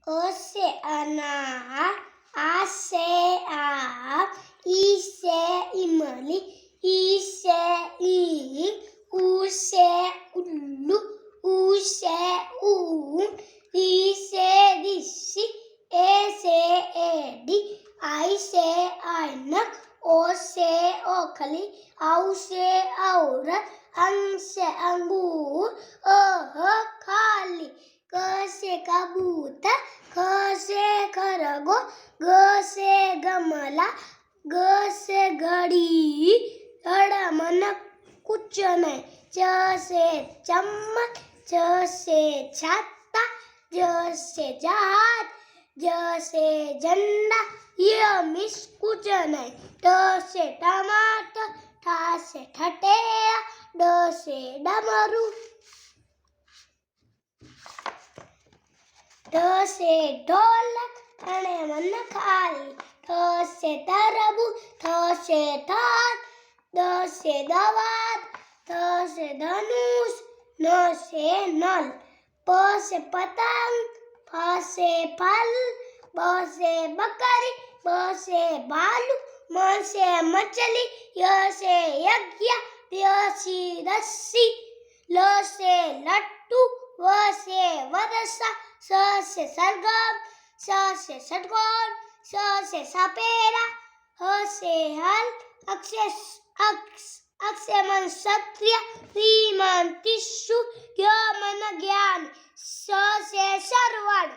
अ से अनार, आ से आम, ई से इमली, ई से ईंट, ऊ से उल्लू, ऊ से ऊंट, री से ऋषि, ए से एडी, आई से ऐनक, ओ से ओखली, औ से औरत, अंग से अंगूर, अह खाली, क से कबूतर, ख से खरगोश, ग से गमला, ग से घड़ी, मन कुछ नहीं, च से चम्मच, छ से छाता, ज से जहाज, ज से झंडा, य मिस कुछ नहीं, ट से टमाटर, ठा से ठठेया, ड से डमरू, ढ से ढोलक, ठणे मन खाली, ठ से तरबूज, थ से थाल, द से दवात, थ से धनुष, न से नल, प से पतंग, फ से फल, ब से बकरी, ब से भालू, म से मछली, य से यज्ञ, य से रस्सी, ल से लट्टू, व से वर्षा, स से सरगम, स से षटकोण, स से सपेरा, ह से हल, अक्ष मन क्षत्रिय, री मन टिश्यू, ज्ञ मन ज्ञान, स से श्रवण।